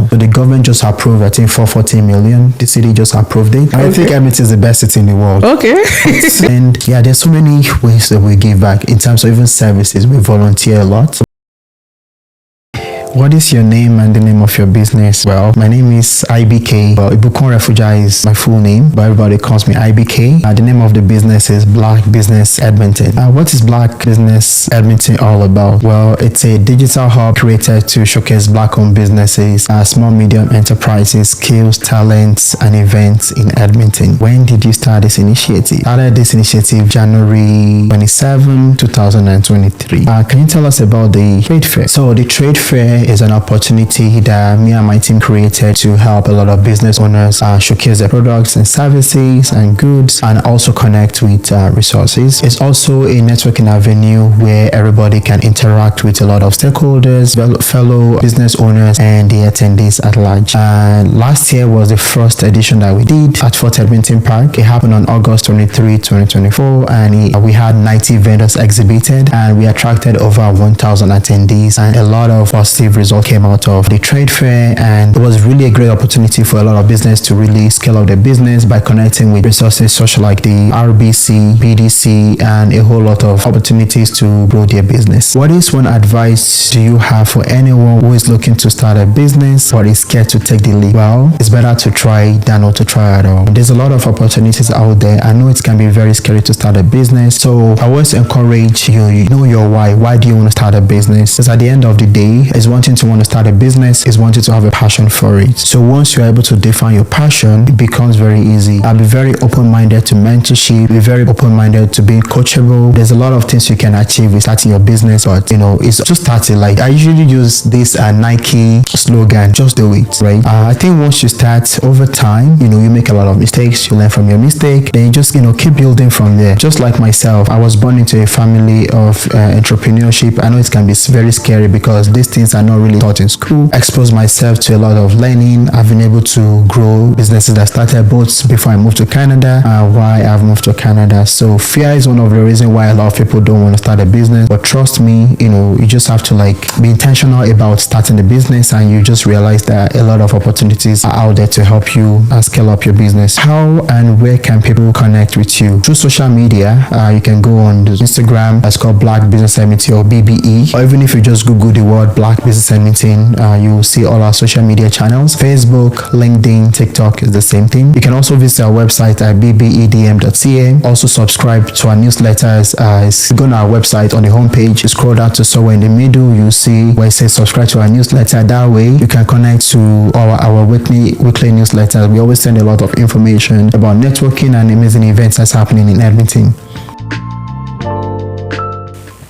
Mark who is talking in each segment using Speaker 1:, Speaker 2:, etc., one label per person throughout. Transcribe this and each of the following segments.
Speaker 1: So the government just approved, I think, 440 million. The city just approved it. I think Edmonton is the best city in the world.
Speaker 2: Okay.
Speaker 1: And yeah, there's so many ways that we give back in terms of even services. We volunteer a lot. What is your name and the name of your business? Well, my name is IBK. Well, Ibukun Orefuja is my full name, but everybody calls me IBK. The name of the business is Black Business Edmonton. What is Black Business Edmonton all about? Well, it's a digital hub created to showcase Black-owned businesses, small, medium enterprises, skills, talents, and events in Edmonton. When did you start this initiative? I started this initiative January 27, 2023. Can you tell us about the trade fair? So the trade fair is an opportunity that me and my team created to help a lot of business owners showcase their products and services and goods, and also connect with resources. It's also a networking avenue where everybody can interact with a lot of stakeholders, fellow business owners, and the attendees at large. Last year was the first edition that we did at Fort Edmonton Park. It happened on August 23, 2024, and we had 90 vendors exhibited, and we attracted over 1,000 attendees, and a lot of positive result came out of the trade fair. And it was really a great opportunity for a lot of business to really scale up their business by connecting with resources such like the RBC, BDC, and a whole lot of opportunities to grow their business. What is one advice do you have for anyone who is looking to start a business but is scared to take the leap? Well, it's better to try than not to try at all. There's a lot of opportunities out there. I know it can be very scary to start a business, so I always encourage you know your why. Why do you want to start a business? Because at the end of the day, it's wanting to want to start a business, is wanting to have a passion for it. So once you're able to define your passion, it becomes very easy. I'll be very open-minded to mentorship, be very open-minded to being coachable. There's a lot of things you can achieve with starting your business, but it's just starting. Like I usually use this Nike slogan, just do it, right? I think once you start, over time, you make a lot of mistakes, you learn from your mistake, then you just keep building from there. Just like myself, I was born into a family of entrepreneurship. I know it can be very scary because these things are not really taught in school. Expose myself to a lot of learning. I've been able to grow businesses that started both before I moved to Canada and why I've moved to Canada. So fear is one of the reasons why a lot of people don't want to start a business. But trust me, you just have to be intentional about starting the business, and you just realize that a lot of opportunities are out there to help you scale up your business. How and where can people connect with you? Through social media. You can go on Instagram. That's called Black Business Edmonton, or BBE. Or even if you just Google the word Black Business Edmonton, you will see all our social media channels. Facebook, LinkedIn, TikTok is the same thing. You can also visit our website at bbedm.ca. Also subscribe to our newsletters. Go on our website on the homepage. You scroll down to somewhere in the middle, you'll see where it says subscribe to our newsletter. That way you can connect to our weekly newsletters. We always send a lot of information about networking and amazing events that's happening in Edmonton.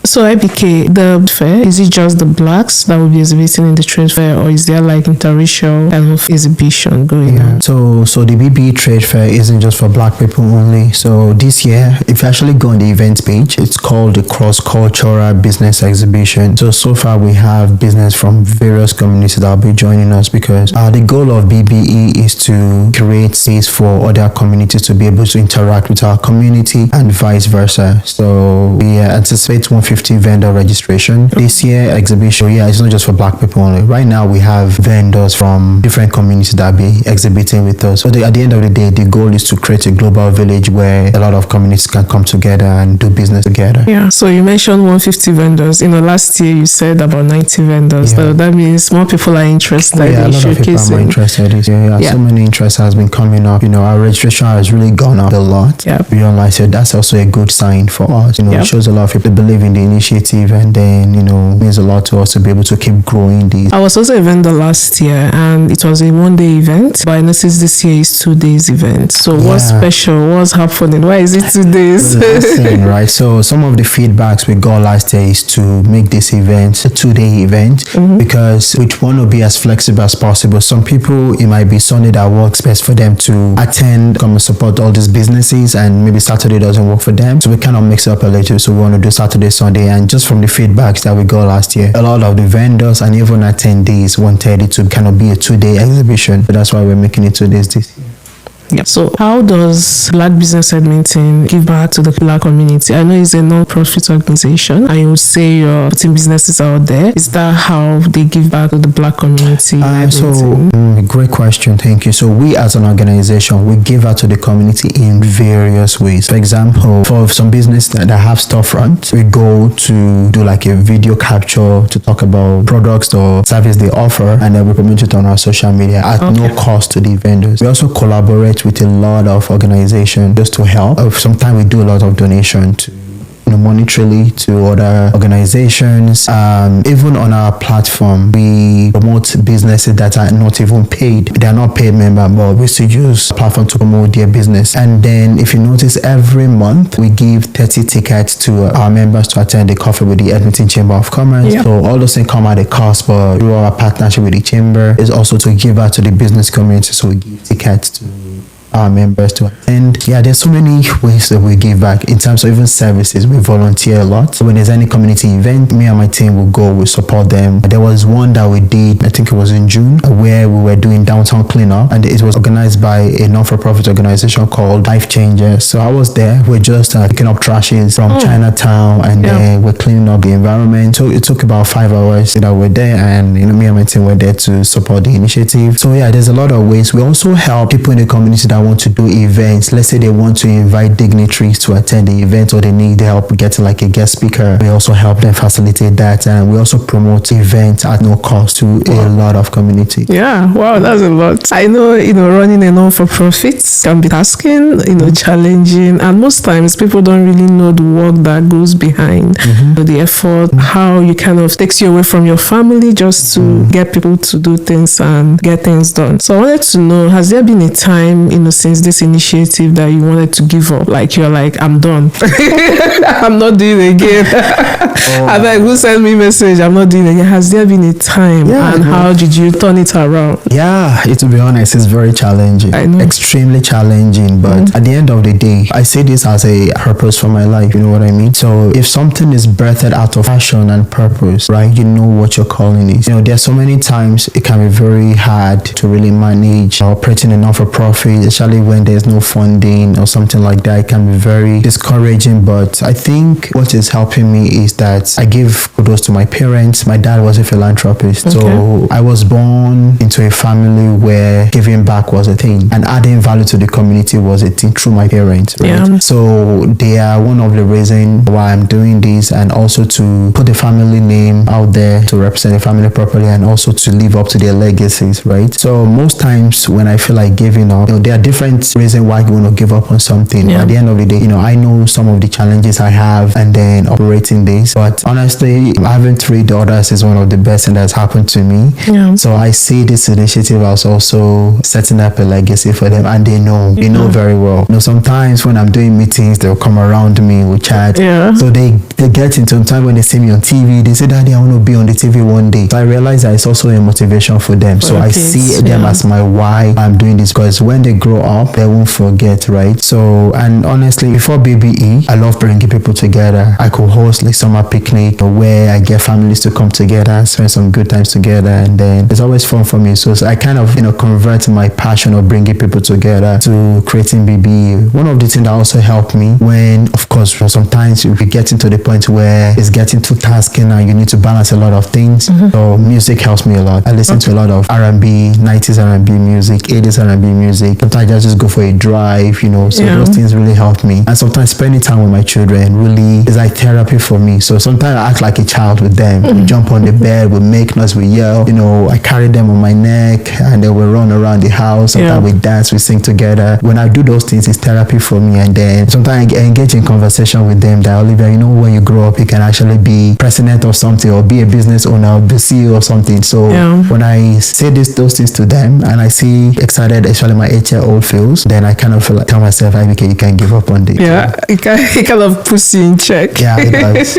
Speaker 2: So IBK, the fair, is it just the blacks that will be exhibiting in the trade fair, or is there interracial kind of exhibition going on?
Speaker 1: So the BBE trade fair isn't just for black people only. So this year, if you actually go on the events page, it's called the Cross-Cultural Business Exhibition. So far we have business from various communities that will be joining us, because the goal of BBE is to create space for other communities to be able to interact with our community and vice versa. So we anticipate 150 vendor registration this year. Exhibition, it's not just for black people only. Right now we have vendors from different communities that be exhibiting with us. So at the end of the day, the goal is to create a global village where a lot of communities can come together and do business together. Yeah.
Speaker 2: So you mentioned 150 vendors. Last year you said about 90 vendors. So that means more people are interested in
Speaker 1: a lot of people are more interested. So many interest has been coming up. Our registration has really gone up a lot. Beyond, so that's also a good sign for us. It shows a lot of people believe in the initiative, and then means a lot to us to be able to keep growing these.
Speaker 2: I was also a vendor last year, and it was a one-day event, but I noticed this year is 2 days event. So what's special? What's happening? Why is it 2 days?
Speaker 1: Right. So some of the feedbacks we got last year is to make this event a 2-day event, because we want to be as flexible as possible. Some people, it might be Sunday that works best for them to attend, come and support all these businesses, and maybe Saturday doesn't work for them. So we kind of mix it up a little. So we want to do Saturday, Sunday. And just from the feedbacks that we got last year, a lot of the vendors and even attendees wanted it to kind of be a 2-day exhibition. So that's why we're making it 2 days this year.
Speaker 2: Yeah. So how does Black Business Edmonton give back to the Black community? I know it's a non-profit organization and you would say you're putting businesses out there. Is that how they give back to the Black community?
Speaker 1: Great question. Thank you. So we as an organization, we give out to the community in various ways. For example, for some business that have storefront, we go to do like a video capture to talk about products or service they offer, and then we promote it on our social media at no cost to the vendors. We also collaborate with a lot of organizations just to help. Sometimes we do a lot of donation to monetarily to other organizations. Even on our platform, we promote businesses that are not even paid. They are not paid member, but we still use the platform to promote their business. And then if you notice, every month we give 30 tickets to our members to attend the coffee with the Edmonton Chamber of Commerce. Yep. So all those things come at a cost, but through our partnership with the chamber is also to give out to the business community. So we give tickets to our members to attend. Yeah, there's so many ways that we give back in terms of even services. We volunteer a lot. So when there's any community event, me and my team will go, we support them. There was one that we did, I think it was in June, where we were doing downtown cleanup, and it was organized by a non-for-profit organization called Life Changers. So I was there. We're just picking up trashes from Chinatown, and then we're cleaning up the environment. So it took about 5 hours that we're there, and me and my team were there to support the initiative. So yeah, there's a lot of ways. We also help people in the community that want to do events. Let's say they want to invite dignitaries to attend the event, or they need help getting like a guest speaker. We also help them facilitate that, and we also promote events at no cost to a lot of community.
Speaker 2: Yeah, wow, that's a lot. I know, running a non-for-profit can be tasking, challenging, and most times people don't really know the work that goes behind the effort, how you kind of takes you away from your family just to get people to do things and get things done. So I wanted to know, has there been a time, since this initiative that you wanted to give up? Like you're like, I'm done. I'm not doing it again. I beg, who sent me a message? I'm not doing it again. Has there been a time, and how did you turn it around?
Speaker 1: Yeah, to be honest, it's very challenging. I know. Extremely challenging, but at the end of the day, I see this as a purpose for my life. You know what I mean? So if something is birthed out of passion and purpose, right, you know what your calling is. There's so many times it can be very hard to really manage operating a non-for-profit, especially when there's no funding or something like that. It can be very discouraging, but I think what is helping me is that I give kudos to my parents. My dad was a philanthropist, so I was born into a family where giving back was a thing and adding value to the community was a thing through my parents, right? Yeah. So they are one of the reasons why I'm doing this, and also to put the family name out there to represent the family properly, and also to live up to their legacies, right? So most times when I feel like giving up, there are different reasons why you want to give up on something. At the end of the day, I know some of the challenges I have and then operating this, but honestly, having 3 daughters is one of the best things that's happened to me. So I see this initiative as also setting up a legacy for them, and they know very well. Sometimes when I'm doing meetings, they'll come around me, we chat. So they get into time when they see me on TV, they say, Daddy, I want to be on the TV one day. So I realize that it's also a motivation for them. So I see them as my why I'm doing this, because when they grow up, they won't forget, right? So, and honestly, before BBE, I love bringing people together. I could host like summer picnic where I get families to come together, spend some good times together, and then it's always fun for me. So I kind of, convert my passion of bringing people together to creating BBE. One of the things that also helped me when, of course, sometimes we get into the point where it's getting too tasking and you need to balance a lot of things. So music helps me a lot. I listen to a lot of R&B, 90s R&B music, 80s R&B music. Sometimes I just go for a drive, so those things really help me. And sometimes spending time with my children really is like therapy for me. So sometimes I act like a child with them. We jump on the bed, we make noise, we yell, I carry them on my neck, and then we run around the house. Sometimes we dance, we sing together. When I do those things, it's therapy for me. And then sometimes I engage in conversation with them that, Olivia, when you grow up, you can actually be president of something, or be a business owner, or be CEO of something. So when I say those things to them, and I see excited, especially my 8-year-old feels, then I kind of feel like, tell myself, Ibukun, you can't give up on this.
Speaker 2: It kind of puts you in check.
Speaker 1: Yeah, it does.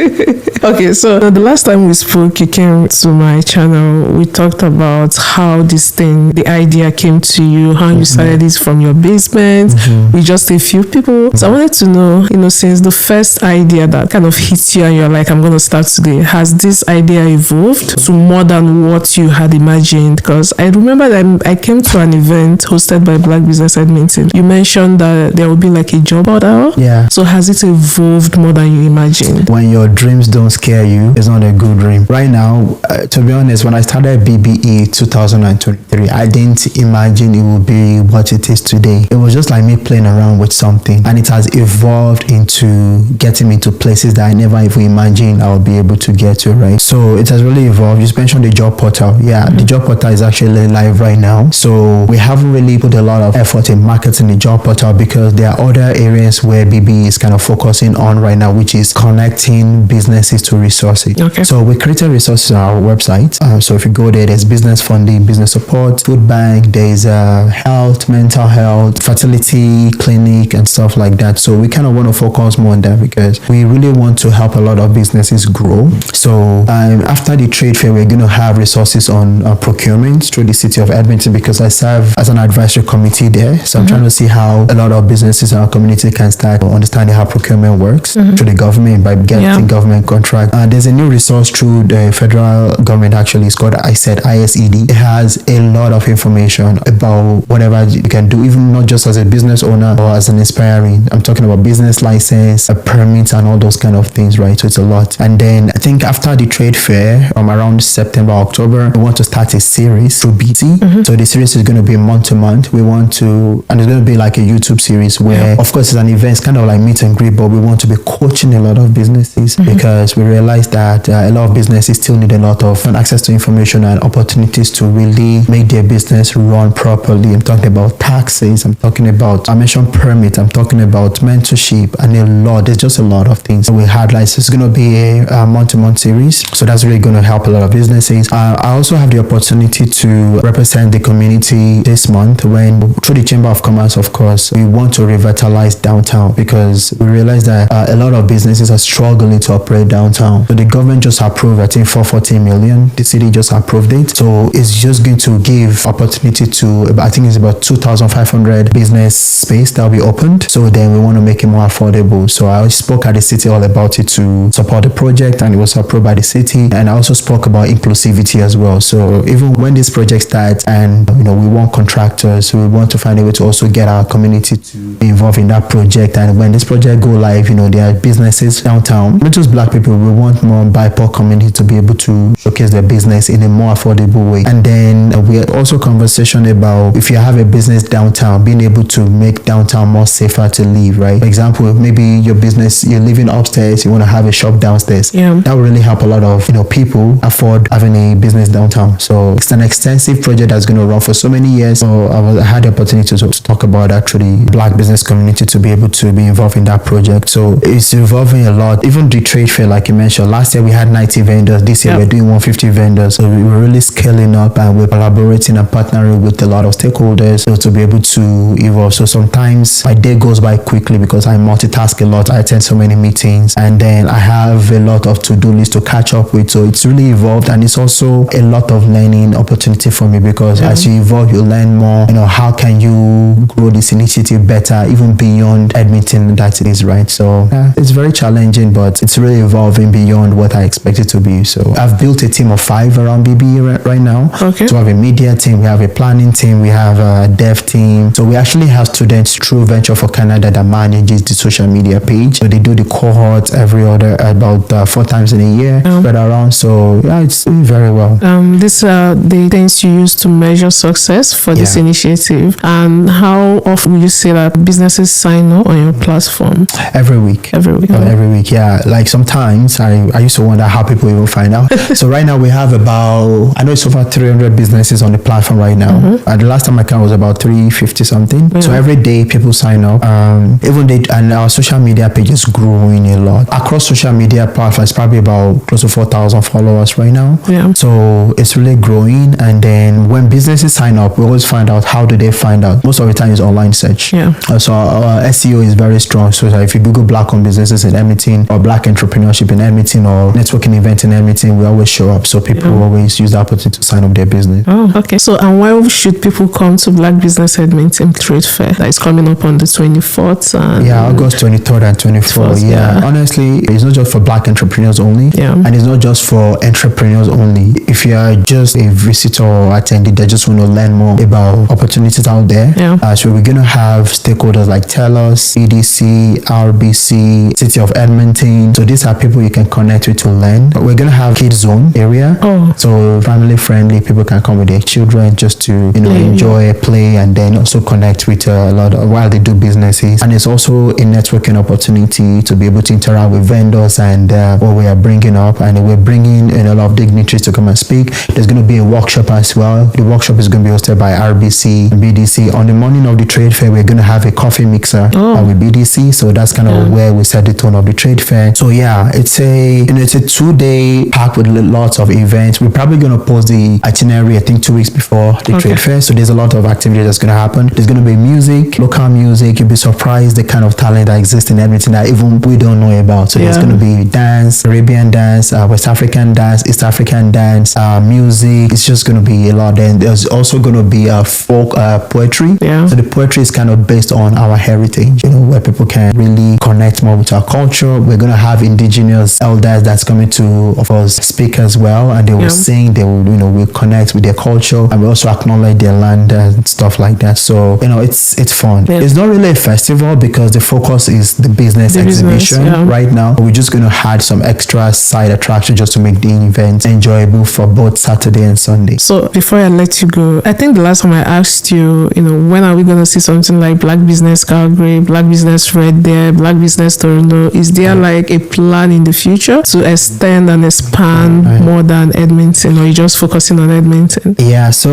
Speaker 2: Okay, so the last time we spoke, you came to my channel. We talked about how the idea came to you, how you started this from your basement with just a few people. So I wanted to know, since the first idea that kind of hits you and you're like, I'm going to start today, has this idea evolved to more than what you had imagined? Because I remember that I came to an event hosted by Black Business Business Edmonton, you mentioned that there will be like a job order.
Speaker 1: Yeah.
Speaker 2: So has it evolved more than you imagined?
Speaker 1: When your dreams don't scare you, it's not a good dream. Right now, to be honest, when I started BBE 2023, I didn't imagine it would be what it is today. It was just like me playing around with something, and it has evolved into getting me to places that I never even imagined I would be able to get to, right? So it has really evolved. You mentioned the job portal. Yeah, the job portal is actually live right now. So we haven't really put a lot of effort in marketing the job portal because there are other areas where BBE is kind of focusing on right now, which is connecting businesses to resources.
Speaker 2: Okay.
Speaker 1: So we created resources on our website. So if you go there, there's business funding, business support, food bank, there's health, mental health, fertility clinic, and stuff like that. So we kind of want to focus more on that because we really want to help a lot of businesses grow. So after the trade fair, we're going to have resources on procurement through the city of Edmonton because I serve as an advisory committee there. So I'm trying to see how a lot of businesses in our community can start understanding how procurement works through the government by getting government contract. There's a new resource through the federal government, actually. It's called ISED. It has a lot of information about whatever you can do, even not just as a business owner or as an inspiring. I'm talking about business license, permits, and all those kind of things, right? So it's a lot. And then I think after the trade fair, around September, October, we want to start a series through BT. So the series is going to be month to month. We want to, and it's going to be like a YouTube series where, of course, it's an event, it's kind of like meet and greet, but we want to be coaching a lot of businesses because we realize that a lot of businesses still need a lot of access to information and opportunities to really make their business run properly. I'm talking about taxes, I mentioned permit, I'm talking about mentorship, and a lot. There's just a lot of things. So we had like, it's going to be a month-to-month series. So that's really going to help a lot of businesses. I also have the opportunity to represent the community this month when, through the Chamber of Commerce, of course, we want to revitalize downtown because we realize that a lot of businesses are struggling to operate downtown. So the government just approved, I think, 440 million. The city just approved it. So it's just going to give opportunity to, I think it's about 2,500 business space that will be opened. So then we want to make it more affordable. So I spoke at the city all about it to support the project, and it was approved by the city. And I also spoke about inclusivity as well. So even when this project starts and, we want contractors, we want to find a way to also get our community to be involved in that project. And when this project go live, there are businesses downtown, not just Black people. We want more BIPOC community to be able to showcase their business in a more affordable way. And then we had also conversation about if you have a business downtown, being able to make downtown more safer to live, right? For example, maybe your business, you're living upstairs, you want to have a shop downstairs. That will really help a lot of people afford having a business downtown. So it's an extensive project that's going to run for so many years. So I had the opportunity to talk about actually Black business community to be able to be involved in that project. So it's evolving a lot. Even the trade fair, like you mentioned, last year we had 90 vendors. This year we're doing 150 vendors. So we're really scaling up and we're collaborating and partnering with a lot of stakeholders to be able to evolve. So sometimes my day goes by quickly because I multitask a lot. I attend so many meetings and then I have a lot of to-do lists to catch up with. So it's really evolved, and it's also a lot of learning opportunity for me because as you evolve, you learn more. How can you grow this initiative better, even beyond Edmonton that it is, right? So it's very challenging, but it's really evolving beyond what I expected to be. So I've built a team of 5 around BB right now. Okay. So we have a media team, we have a planning team, we have a dev team. So we actually have students through Venture for Canada that manages the social media page. So they do the cohort about 4 times in a year, spread around. So it's doing very well.
Speaker 2: These are the things you use to measure success for this initiative. And how often would you say that businesses sign up on your platform?
Speaker 1: Every week. Every week, yeah. Like sometimes I used to wonder how people even find out. So right now we have I know it's over 300 businesses on the platform right now. The last time I counted was about 350 something. So every day people sign up. And our social media page is growing a lot. Across social media platforms, probably about close to 4,000 followers right now. So it's really growing. And then when businesses sign up, we always find out how do they find out. Most of the time is online search. So our SEO is very strong. So if you Google Black-owned businesses in Edmonton or Black entrepreneurship in Edmonton or networking event in Edmonton, we always show up. So people always use the opportunity to sign up their business.
Speaker 2: Oh, okay. So and why should people come to Black Business Edmonton Trade Fair that is coming up on the 24th?
Speaker 1: August 23rd and 24th. Honestly, it's not just for Black entrepreneurs only. And it's not just for entrepreneurs only. If you are just a visitor or attendee that just want to learn more about opportunities out there, there.
Speaker 2: Yeah.
Speaker 1: So we're going to have stakeholders like TELUS, EDC, RBC, City of Edmonton. So these are people you can connect with to learn. We're going to have kids zone area. So family friendly, people can come with their children just to enjoy, play, and then also connect with a lot of, while they do businesses. And it's also a networking opportunity to be able to interact with vendors and what we are bringing up. And we're bringing in a lot of dignitaries to come and speak. There's going to be a workshop as well. The workshop is going to be hosted by RBC and BDC. On the morning of the trade fair, we're going to have a coffee mixer with BDC. So that's kind of where we set the tone of the trade fair. So yeah, it's a 2-day pack with lots of events. We're probably going to post the itinerary, I think, 2 weeks before the trade fair. So there's a lot of activity that's going to happen. There's going to be music, local music. You'll be surprised the kind of talent that exists in Edmonton that even we don't know about. So there's going to be dance, Caribbean dance, West African dance, East African dance, music. It's just going to be a lot. Then there's also going to be a folk poetry. So the poetry is kind of based on our heritage, where people can really connect more with our culture. We're going to have indigenous elders that's coming to, of course, speak as well, and they will sing. They will, will connect with their culture, and we also acknowledge their land and stuff like that. So it's fun. It's not really a festival because the focus is the business exhibition right now. We're just going to add some extra side attraction just to make the event enjoyable for both Saturday and Sunday.
Speaker 2: So before I let you go, I think the last time I asked you, when are we going to see something like Black Business Calgary, Black Business Red Deer, Black Business Toronto? Is there like a plan in the future to extend and expand more than Edmonton, or are you just focusing on Edmonton?
Speaker 1: Yeah, so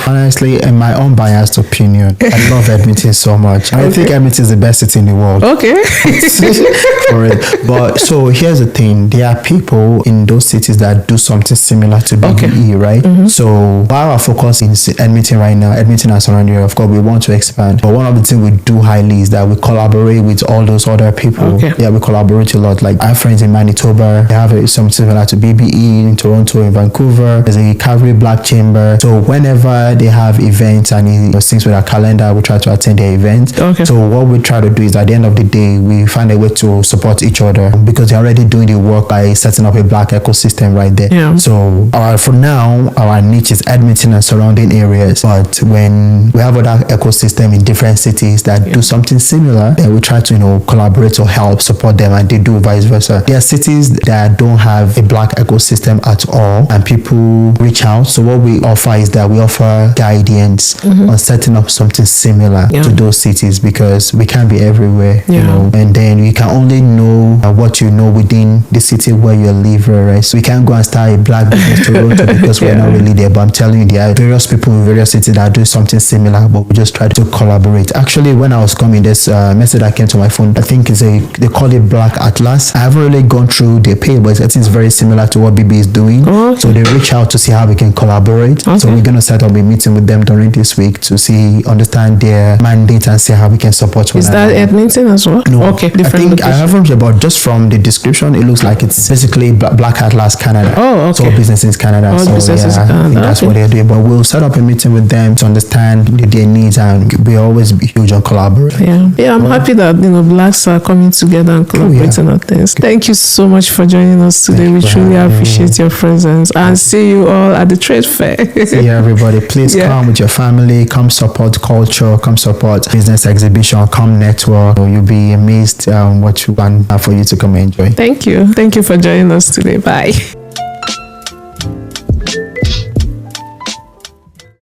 Speaker 1: honestly, in my own biased opinion, I love Edmonton so much. I think Edmonton is the best city in the world.
Speaker 2: Okay.
Speaker 1: For it. But so here's the thing, there are people in those cities that do something similar to BBE, right? So while our focus is Edmonton right now, Edmonton and surrounding area, of course, we want to expand. But one of the things we do highly is that we collaborate with all those other people. Yeah, we collaborate a lot. Like I have friends in Manitoba, they have something similar to BBE in Toronto, in Vancouver. There's a Calgary Black Chamber. So whenever they have events and things with our calendar, we try to attend their events. So what we try to do is at the end of the day, we find a way to support each other because they're already doing the work by setting up a Black ecosystem right there. So for now, our niche is Edmonton and surrounding areas. But when we have other ecosystem in different cities that do something similar, then we try to collaborate or help support them, and they do vice versa. There are cities that don't have a Black ecosystem at all, and people reach out. So what we offer is that we offer guidance on setting up something similar to those cities, because we can't be everywhere, and then you can only know what you know within the city where you're living, right? So we can't go and start a Black business Toronto because we're not really there. But I'm telling you, there are various people in various cities that do something similar, but we just try to collaborate. Actually, when I was coming, this message that came to my phone, I think they call it Black Atlas. I haven't really gone through their page, but I think it's very similar to what BB is doing. So they reach out to see how we can collaborate. So we're going to set up a meeting with them during this week to understand their mandate and see how we can support one another.
Speaker 2: Is that Edmonton as well?
Speaker 1: No.
Speaker 2: Okay, different.
Speaker 1: I haven't, but just from the description, it looks like it's basically Black Atlas Canada. So businesses Canada.
Speaker 2: All businesses Canada.
Speaker 1: I think that's what they're doing. But we'll set up a meeting with them to understand their needs, and we're always huge on collaborating.
Speaker 2: Yeah, I'm happy that Blacks are coming together and collaborating on things. Thank you so much for joining us today. We truly appreciate your presence, and see you all at the trade fair.
Speaker 1: See you, everybody. Please come with your family. Come support culture. Come support business exhibition. Come network. You'll be amazed what you want for you to come and enjoy.
Speaker 2: Thank you for joining us today. Bye.